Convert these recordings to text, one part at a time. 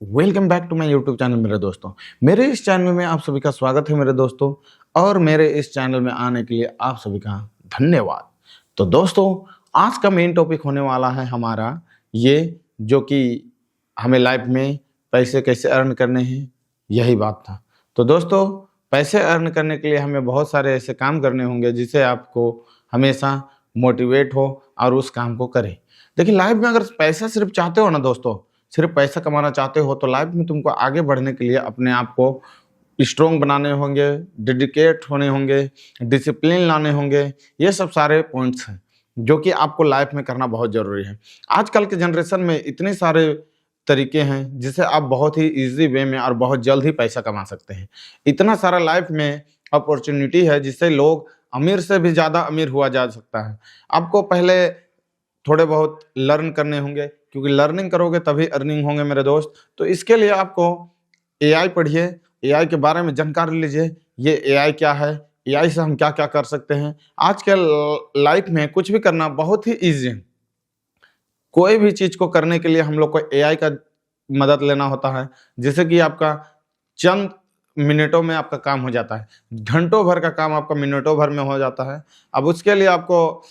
Welcome back to my YouTube channel मेरे दोस्तों। मेरे इस चैनल में आप सभी का स्वागत है मेरे दोस्तों, और मेरे इस चैनल में आने के लिए आप सभी का धन्यवाद। तो दोस्तों, आज का मेन टॉपिक होने वाला है हमारा ये, जो कि हमें लाइफ में पैसे कैसे अर्न करने हैं, यही बात था। तो दोस्तों, पैसे अर्न करने के लिए हमें बहुत सारे ऐसे काम करने होंगे जिससे आपको हमेशा मोटिवेट हो और उस काम को करें। देखिए, लाइफ में अगर पैसा सिर्फ चाहते हो ना दोस्तों, सिर्फ पैसा कमाना चाहते हो, तो लाइफ में तुमको आगे बढ़ने के लिए अपने आप को स्ट्रॉन्ग बनाने होंगे, डेडिकेट होने होंगे, डिसिप्लिन लाने होंगे। ये सब सारे पॉइंट्स हैं जो कि आपको लाइफ में करना बहुत ज़रूरी है। आजकल के जनरेशन में इतने सारे तरीके हैं जिससे आप बहुत ही ईज़ी वे में और बहुत जल्द ही पैसा कमा सकते हैं। इतना सारा लाइफ में अपॉर्च्युनिटी है जिससे लोग अमीर से भी ज़्यादा अमीर हुआ जा सकता है। आपको पहले थोड़े बहुत लर्न करने होंगे, क्योंकि लर्निंग करोगे तभी अर्निंग होंगे मेरे दोस्त। तो इसके लिए आपको एआई पढ़िए, एआई के बारे में जानकारी लीजिए। ये एआई क्या है, एआई से हम क्या-क्या कर सकते हैं। आज के लाइफ में कुछ भी करना बहुत ही ईज़ी है। कोई भी चीज़ को करने के लिए हम लोग को एआई का मदद लेना होता है, जिससे कि आपका चंद मिनटों में आपका काम हो जाता है। घंटों भर का काम आपका मिनटों भर में हो जाता है। अब उसके लिए आपको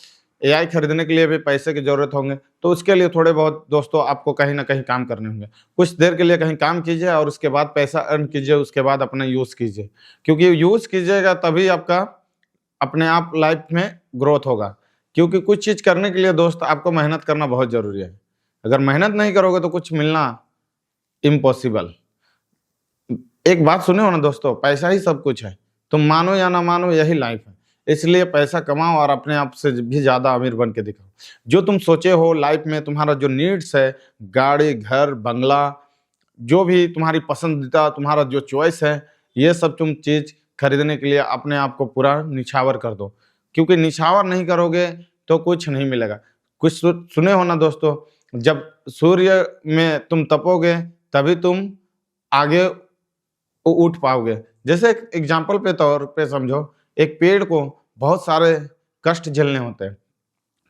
एआई खरीदने के लिए भी पैसे की ज़रूरत होंगे, तो उसके लिए थोड़े बहुत दोस्तों आपको कहीं न कहीं काम करने होंगे। कुछ देर के लिए कहीं काम कीजिए और उसके बाद पैसा अर्न कीजिए, उसके बाद अपना यूज़ कीजिए। क्योंकि यूज़ कीजिएगा तभी आपका अपने आप लाइफ में ग्रोथ होगा। क्योंकि कुछ चीज़ करने के लिए दोस्त आपको मेहनत करना बहुत ज़रूरी है। अगर मेहनत नहीं करोगे तो कुछ मिलना इम्पॉसिबल। एक बात सुने हो ना दोस्तों, पैसा ही सब कुछ है। तुम मानो या ना मानो, यही लाइफ है। इसलिए पैसा कमाओ और अपने आप से भी ज़्यादा अमीर बन के दिखाओ। जो तुम सोचे हो लाइफ में, तुम्हारा जो नीड्स है, गाड़ी, घर, बंगला, जो भी तुम्हारी पसंदीदा, तुम्हारा जो चॉइस है, ये सब तुम चीज़ खरीदने के लिए अपने आप को पूरा निछावर कर दो। क्योंकि निछावर नहीं करोगे तो कुछ नहीं मिलेगा। कुछ सुने हो ना दोस्तों, जब सूर्य में तुम तपोगे तभी तुम आगे उठ पाओगे। जैसे एक एग्जाम्पल पे तौर पे समझो, एक पेड़ को बहुत सारे कष्ट झेलने होते हैं।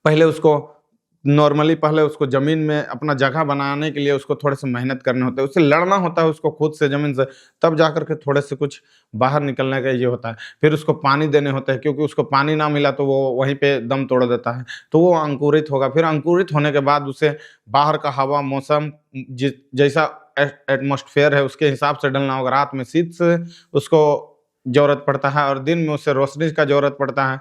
पहले उसको ज़मीन में अपना जगह बनाने के लिए उसको थोड़े-से मेहनत करने होते हैं, उससे लड़ना होता है उसको खुद से ज़मीन से, तब जाकर के थोड़े से कुछ बाहर निकलने का ये होता है। फिर उसको पानी देने होते हैं, क्योंकि उसको पानी ना मिला तो वो वहीं पे दम तोड़ देता है, तो वो अंकुरित होगा। फिर अंकुरित होने के बाद उसे बाहर का हवा, मौसम जैसा एटमॉस्फेयर है उसके हिसाब से ढलना होगा। रात में शीत से उसको ज़रूरत पड़ता है और दिन में उसे रोशनी का ज़रूरत पड़ता है।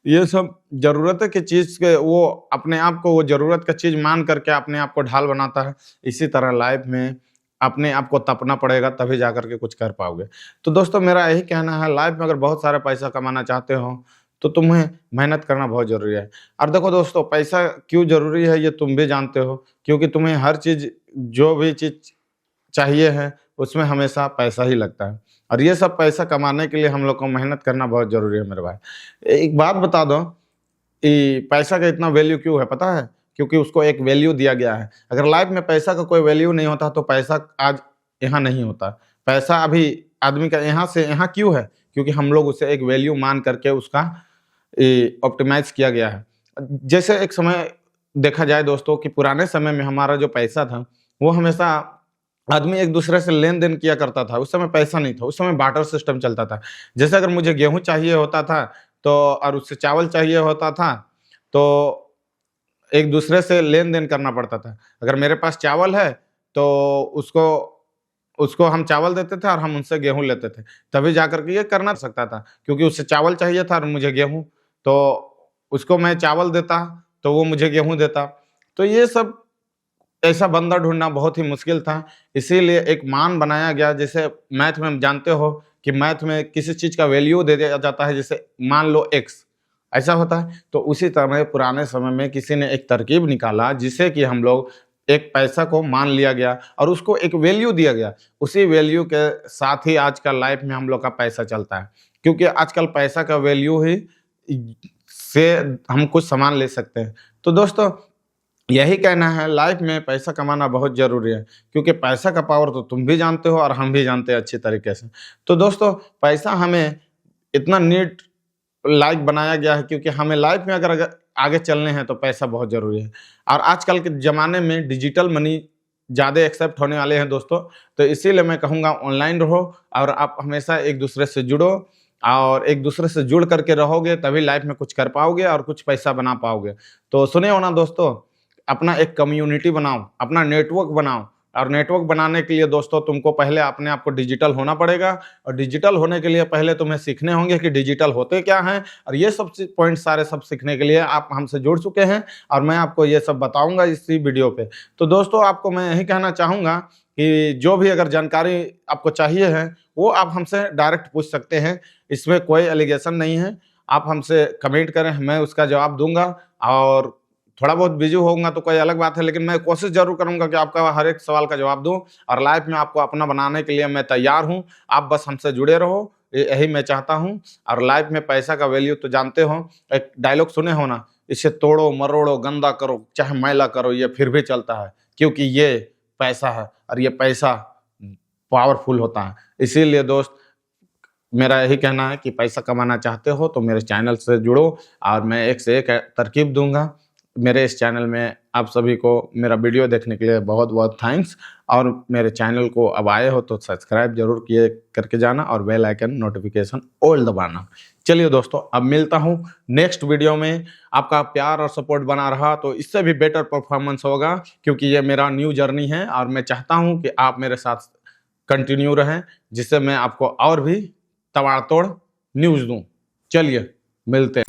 ये सब ज़रूरत की चीज़ के वो अपने आप को वो ज़रूरत का चीज़ मान करके अपने आप को ढाल बनाता है। इसी तरह लाइफ में अपने आप को तपना पड़ेगा तभी जाकर के कुछ कर पाओगे। तो दोस्तों, मेरा यही कहना है, लाइफ में अगर बहुत सारा पैसा कमाना चाहते हो तो तुम्हें मेहनत करना बहुत ज़रूरी है। और देखो दोस्तों, पैसा क्यों ज़रूरी है ये तुम भी जानते हो, क्योंकि तुम्हें हर चीज़, जो भी चीज़ चाहिए है, उसमें हमेशा पैसा ही लगता है। और ये सब पैसा कमाने के लिए हम लोग को मेहनत करना बहुत ज़रूरी है मेरे भाई। एक बात बता दूँ कि पैसा का इतना वैल्यू क्यों है पता है? क्योंकि उसको एक वैल्यू दिया गया है। अगर लाइफ में पैसा का कोई वैल्यू नहीं होता तो पैसा आज यहाँ नहीं होता। पैसा अभी आदमी का यहाँ से यहाँ क्यों है? क्योंकि हम लोग उसे एक वैल्यू मान करके उसका ऑप्टिमाइज़ किया गया है। जैसे एक समय देखा जाए दोस्तों कि पुराने समय में हमारा जो पैसा था, वो हमेशा आदमी एक-दूसरे से लेन-देन किया करता था। उस समय पैसा नहीं था, उस समय बार्टर सिस्टम चलता था। जैसे अगर मुझे गेहूँ चाहिए होता था तो और उससे चावल चाहिए होता था, तो एक-दूसरे से लेन-देन करना पड़ता था। अगर मेरे पास चावल है तो उसको उसको हम चावल देते थे और हम उनसे गेहूँ लेते थे। तभी जाकर के ये करना सकता था, क्योंकि उसे चावल चाहिए था और मुझे गेहूँ, तो उसको मैं चावल देता, तो वो मुझे गेहूँ देता। तो ये सब ऐसा बंदा ढूँढना बहुत ही मुश्किल था। इसीलिए एक मान बनाया गया, जैसे मैथ में हम जानते हो कि मैथ में किसी चीज़ का वैल्यू दे दिया जाता है, जैसे मान लो एक्स, ऐसा होता है। तो उसी तरह पुराने समय में किसी ने एक तरकीब निकाला जिससे कि हम लोग एक पैसा को मान लिया गया और उसको एक वैल्यू दिया गया। उसी वैल्यू के साथ ही आजकल लाइफ में हम लोग का पैसा चलता है। क्योंकि आजकल पैसा का वैल्यू ही से हम कुछ सामान ले सकते हैं। तो दोस्तों, यही कहना है, लाइफ में पैसा कमाना बहुत ज़रूरी है, क्योंकि पैसा का पावर तो तुम भी जानते हो और हम भी जानते हैं अच्छी तरीके से। तो दोस्तों, पैसा हमें इतना नीड लाइक बनाया गया है, क्योंकि हमें लाइफ में अगर अगर आगे चलने हैं तो पैसा बहुत ज़रूरी है। और आजकल के ज़माने में डिजिटल मनी ज़्यादा एक्सेप्ट होने वाले हैं दोस्तों। तो इसीलिए मैं कहूँगा ऑनलाइन रहो और आप हमेशा एक दूसरे से जुड़ो, और एक दूसरे से जुड़ करके रहोगे तभी लाइफ में कुछ कर पाओगे और कुछ पैसा बना पाओगे। तो सुने हो ना दोस्तों, अपना एक कम्युनिटी बनाओ, अपना नेटवर्क बनाओ, और नेटवर्क बनाने के लिए दोस्तों तुमको पहले अपने आप को डिजिटल होना पड़ेगा, और डिजिटल होने के लिए पहले तुम्हें सीखने होंगे कि डिजिटल होते क्या हैं, और ये सब पॉइंट सारे सब सीखने के लिए आप हमसे जुड़ चुके हैं और मैं आपको ये सब बताऊंगा इसी वीडियो पे। तो दोस्तों आपको मैं यही कहना चाहूँगा कि जो भी अगर जानकारी आपको चाहिए है वो आप हमसे डायरेक्ट पूछ सकते हैं, इसमें कोई एलिगेशन नहीं है। आप हमसे कमेंट करें, मैं उसका जवाब दूंगा, और थोड़ा बहुत बिजी होऊंगा तो कोई अलग बात है, लेकिन मैं कोशिश जरूर करूंगा कि आपका हर एक सवाल का जवाब दूं, और लाइफ में आपको अपना बनाने के लिए मैं तैयार हूं। आप बस हमसे जुड़े रहो, यही मैं चाहता हूं। और लाइफ में पैसा का वैल्यू तो जानते हो, एक डायलॉग सुने हो ना, इसे तोड़ो मरोड़ो गंदा करो चाहे मैला करो ये फिर भी चलता है, क्योंकि ये पैसा है और ये पैसा पावरफुल होता है। इसीलिए दोस्त मेरा यही कहना है कि पैसा कमाना चाहते हो तो मेरे चैनल से जुड़ो, और मैं एक से एक तरकीब दूंगा। मेरे इस चैनल में आप सभी को मेरा वीडियो देखने के लिए बहुत बहुत थैंक्स, और मेरे चैनल को अब आए हो तो सब्सक्राइब जरूर किए करके जाना, और बेल आइकन नोटिफिकेशन ऑल दबाना। चलिए दोस्तों, अब मिलता हूँ नेक्स्ट वीडियो में। आपका प्यार और सपोर्ट बना रहा तो इससे भी बेटर परफॉर्मेंस होगा, क्योंकि ये मेरा न्यू जर्नी है और मैं चाहता हूँ कि आप मेरे साथ कंटिन्यू रहें, जिससे मैं आपको और भी तबाड़तोड़ न्यूज़ दूँ। चलिए मिलते हैं।